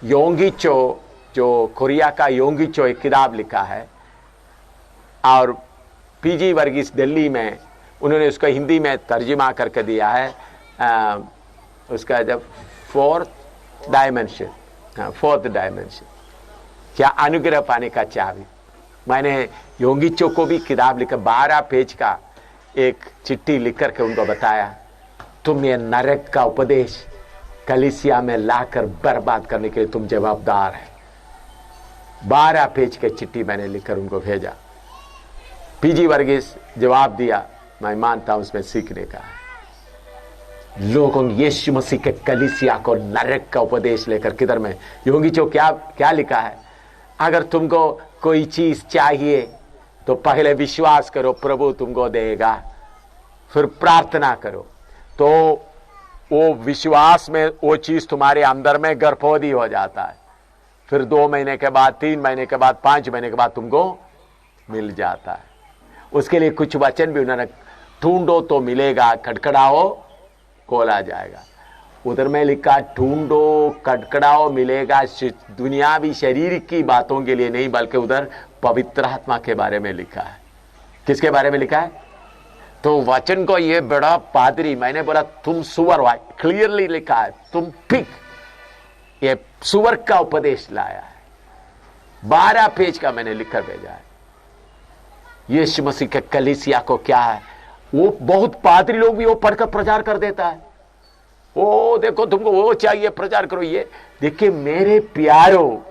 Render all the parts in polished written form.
योंगिचो, जो कोरिया का योंगिचो एक किताब लिखा है, और पीजी वर्गीस दिल्ली में उन्होंने उसको हिंदी में तर्जुमा करके दिया है। उसका जब फोर्थ डायमेंशन, क्या अनुग्रह पाने का चाबी। मैंने योंगिचो को भी किताब लिखकर 12 पेज का एक चिट्ठी लिख करके उनको बताया, तुम ये नरक का उपदेश कलीसिया में लाकर बर्बाद करने के लिए तुम जवाबदार है। 12 पेज के चिट्ठी मैंने लिखकर उनको भेजा। पीजी वर्गीस जवाब दिया, मैं मानता हूं उसमें सीखने का है। लोगों ने यीशु मसीह के कलीसिया को नरक का उपदेश लेकर किधर में। योंगिचो क्या लिखा है, अगर तुमको कोई चीज चाहिए तो पहले विश्वास करो प्रभु तुमको देगा, फिर प्रार्थना करो, तो वो विश्वास में वो चीज तुम्हारे अंदर में गर्भवती हो जाता है, फिर 2 महीने के बाद, 3 महीने के बाद, 5 महीने के बाद तुमको मिल जाता है। उसके लिए कुछ वचन भी उन्होंने, ढूंढो तो मिलेगा, खटखड़ाओ खोला जाएगा। उधर में लिखा ढूंढो खटखड़ाओ मिलेगा, दुनियावी शरीर की बातों के लिए नहीं, बल्कि उधर पवित्र आत्मा के बारे में लिखा है। किसके बारे में लिखा है? तो वचन को ये बड़ा पादरी, मैंने बोला तुम सुअर, क्लियरली लिखा है, तुम पिग, ये सुअर का उपदेश लाया है। 12 पेज का मैंने लिखकर भेजा है। यीशु मसीह के कलीसिया को क्या है, वो बहुत पादरी लोग भी वो पढ़कर प्रचार कर देता है। ओ देखो तुमको वो चाहिए, प्रचार करो। ये देखिए मेरे प्यारो,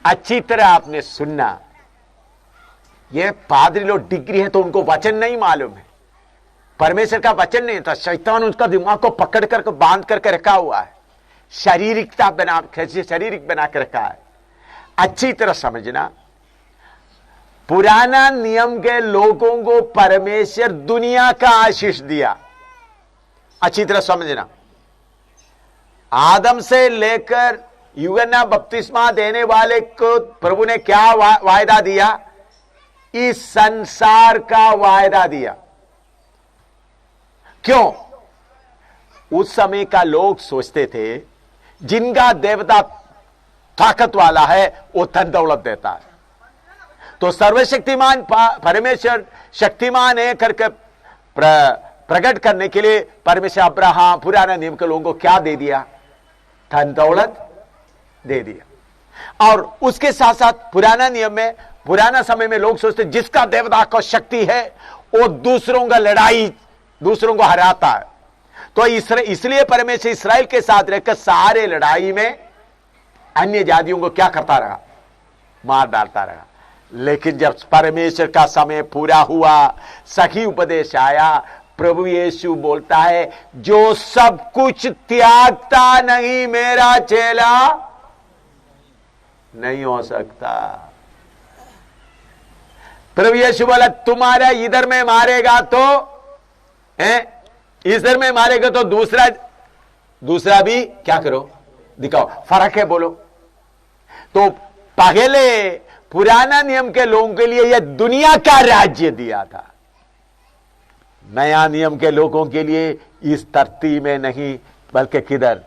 अच्छी तरह आपने सुनना, ये पादरी लोग डिग्री है तो उनको वचन नहीं मालूम है, परमेश्वर का वचन नहीं था। शैतान उसका दिमाग को पकड़ कर बांध करके रखा हुआ है, शारीरिक बना के रखा है। अच्छी तरह समझना, पुराना नियम के लोगों को परमेश्वर दुनिया का आशीष दिया। अच्छी तरह समझना, आदम से लेकर यूहन्ना बपतिस्मा देने वाले को प्रभु ने क्या वायदा दिया? इस संसार का वायदा दिया। क्यों? उस समय का लोग सोचते थे जिनका देवता ताकत वाला है वो धन दौलत देता है, तो सर्वशक्तिमान परमेश्वर शक्तिमान है करके प्रकट करने के लिए परमेश्वर अब्राहम पुराने नियम के लोगों को क्या दे दिया? धन दौलत दे दिया। और उसके साथ साथ पुराना नियम में, पुराना समय में लोग सोचते जिसका देवता को शक्ति है वो दूसरों का लड़ाई, दूसरों को हराता है, तो इसलिए परमेश्वर इस्राएल के साथ रहकर सारे लड़ाई में अन्य जातियों को क्या करता रहा? मार डालता रहा। लेकिन जब परमेश्वर का समय पूरा हुआ, सही उपदेश आया, प्रभु यीशु बोलता है जो सब कुछ त्यागता नहीं मेरा चेला नहीं हो सकता। प्रभु यीशु बोला तुम्हारा इधर में मारेगा तो इधर में मारेगा तो दूसरा भी क्या करो, दिखाओ। फर्क है बोलो। तो पहले पुराना नियम के लोगों के लिए यह दुनिया का राज्य दिया था, नया नियम के लोगों के लिए इस धरती में नहीं बल्कि किधर?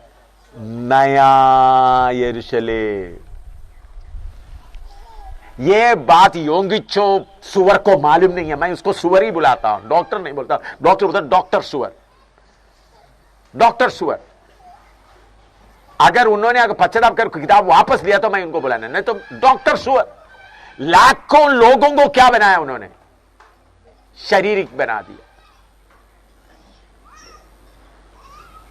नया यरूशलेम। यह बात योंगिचो सुअर को मालूम नहीं है। मैं उसको सुअर ही बुलाता हूं, डॉक्टर नहीं बोलता। डॉक्टर बोलता डॉक्टर सुअर, डॉक्टर सुअर। अगर उन्होंने अगर पश्चाताप कर किताब वापस लिया तो मैं उनको बुलाना, नहीं तो डॉक्टर सुअर। लाखों लोगों को क्या बनाया उन्होंने? शारीरिक बना दिया।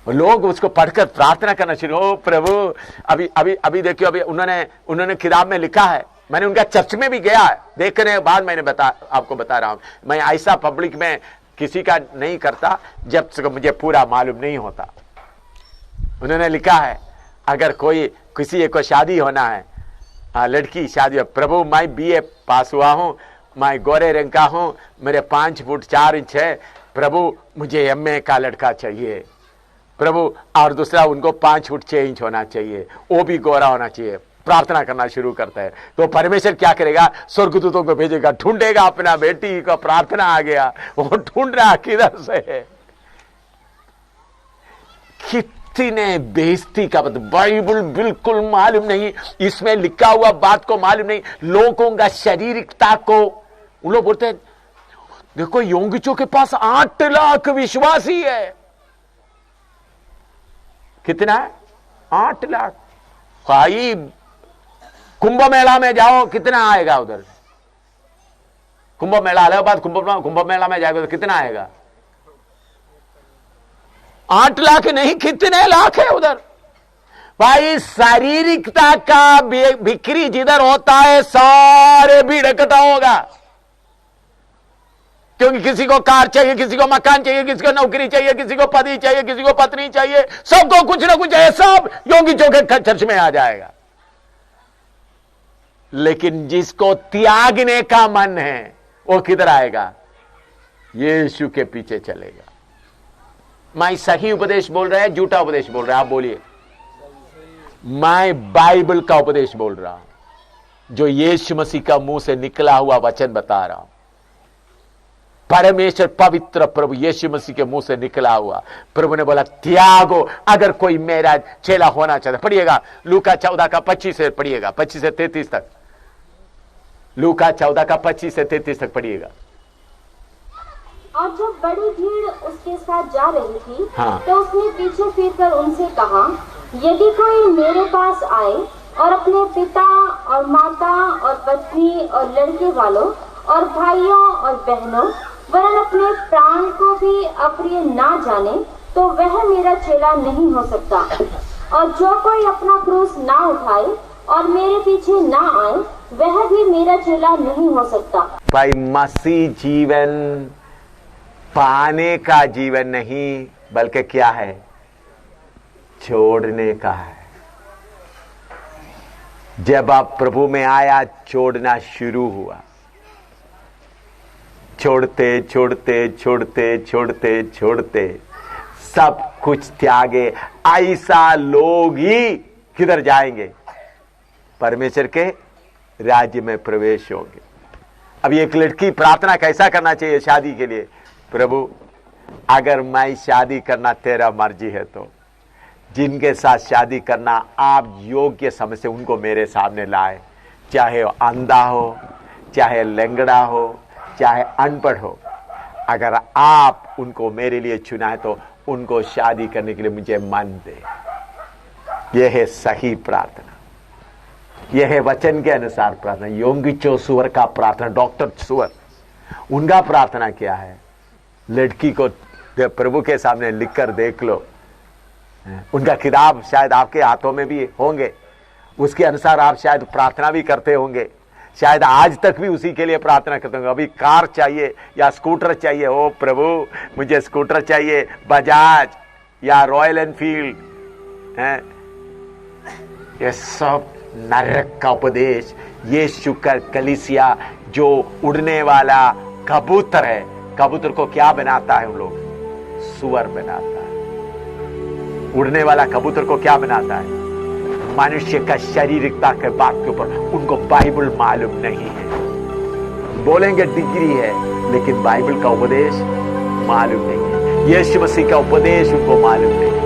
लोग उसको पढ़कर प्रार्थना करना शुरू, हो प्रभु अभी अभी अभी देखियो, अभी उन्होंने किताब में लिखा है, मैंने उनका चर्च में भी गया है, देखने के बाद मैंने आपको बता रहा हूं। मैं ऐसा पब्लिक में किसी का नहीं करता जब तक मुझे पूरा मालूम नहीं होता। उन्होंने लिखा है अगर कोई किसी को शादी होना है, लड़की शादी, प्रभु मैं BA पास हुआ हूं, मैं गोरे रंग का हूं, मेरे 5 फुट 4 इंच है, प्रभु मुझे MA का लड़का चाहिए प्रभु, और दूसरा उनको 5 फुट 6 इंच होना चाहिए, वो भी गोरा होना चाहिए। प्रार्थना करना शुरू करता है तो परमेश्वर क्या करेगा? स्वर्गदूतों को भेजेगा, ढूंढेगा अपना बेटी का। प्रार्थना आ गया, वो ढूंढ रहा किधर से है। इतने बेइज्जती का मतलब, बाइबल बिल्कुल मालूम नहीं, इसमें लिखा हुआ बात को मालूम नहीं, लोगों का शारीरिकता को। उन लोग बोलते हैं देखो योंगिचो के पास 8 लाख विश्वासी है। कितना है? 8 लाख। भाई कुंभ मेला में जाओ, कितना आएगा उधर? कुंभ मेला इलाहाबाद कुंभ मेला में जाएगा तो कितना आएगा? 8 लाख नहीं, कितने लाख है उधर? भाई शारीरिकता का बिक्री जिधर होता है सारे भीड़ इकट्ठा होगा, क्योंकि किसी को कार चाहिए, किसी को मकान चाहिए, किसी को नौकरी चाहिए, किसी को पति चाहिए, किसी को पत्नी चाहिए, सबको कुछ ना कुछ चाहिए, सब योंगिचो के चर्च में आ जाएगा। लेकिन जिसको त्यागने का मन है वो किधर आएगा? यीशु के पीछे चलेगा। मैं सही उपदेश बोल रहा है, झूठा उपदेश बोल रहा है? आप बोलिए। मैं बाइबल का उपदेश बोल रहा हूं, जो यीशु मसीह का मुंह से निकला हुआ वचन बता रहा हूं। परमेश्वर पवित्र प्रभु यीशु मसीह के मुंह से निकला हुआ। प्रभु ने बोला त्यागो, अगर कोई मेरा चेला होना चाहता। पढ़िएगा लूका 14 का 25 से पढ़िएगा, 25 से 33 तक। लूका 14 का 25 से 33 तक पढ़िएगा। और जब बड़ी भीड़ उसके साथ जा रही थी, हाँ। तो उसने पीछे फिरकर उनसे कहा, यदि कोई मेरे पास आए और अपने पिता और माता और पत्नी और लड़के वालों और भाइयों और बहनों वरन अपने प्राण को भी अप्रिय ना जाने, तो वह मेरा चेला नहीं हो सकता। और जो कोई अपना क्रूस ना उठाए और मेरे पीछे ना आए, वह भी मेरा चेला नहीं हो सकता। भाई मसीह जीवन पाने का जीवन नहीं, बल्कि क्या है? छोड़ने का है। जब आप प्रभु में आया, छोड़ना शुरू हुआ। छोड़ते छोड़ते छोड़ते छोड़ते छोड़ते सब कुछ त्यागे। ऐसा लोग ही किधर जाएंगे? परमेश्वर के राज्य में प्रवेश होंगे। अब एक लड़की प्रार्थना कैसा करना चाहिए शादी के लिए? प्रभु अगर मैं शादी करना तेरा मर्जी है तो जिनके साथ शादी करना आप योग्य समझ से उनको मेरे सामने लाए, चाहे वो अंधा हो, चाहे लंगड़ा हो, चाहे अनपढ़ हो। अगर आप उनको मेरे लिए चुना है तो उनको शादी करने के लिए मुझे मन दे। यह है सही प्रार्थना, यह है वचन के अनुसार प्रार्थना। योंगिचो सुअर का प्रार्थना, डॉक्टर सुअर, उनका प्रार्थना क्या है? लड़की को प्रभु के सामने लिखकर देख लो। उनका किताब शायद आपके हाथों में भी होंगे, उसके अनुसार आप शायद प्रार्थना भी करते होंगे। शायद आज तक भी उसी के लिए प्रार्थना करते होंगे। अभी कार चाहिए या स्कूटर चाहिए, ओ प्रभु मुझे स्कूटर चाहिए, बजाज या रॉयल एनफील्ड है। ये सब नरक का उपदेश। ये शुक्र कलीसिया जो उड़ने वाला कबूतर है, कबूतर को क्या बनाता है? उन लोग सुअर बनाता है। उड़ने वाला कबूतर को क्या बनाता है? मनुष्य का शारीरिकता के बात के ऊपर उनको बाइबल मालूम नहीं है। बोलेंगे डिग्री है, लेकिन बाइबल का उपदेश मालूम नहीं है। यीशु मसीह का उपदेश उनको मालूम नहीं है।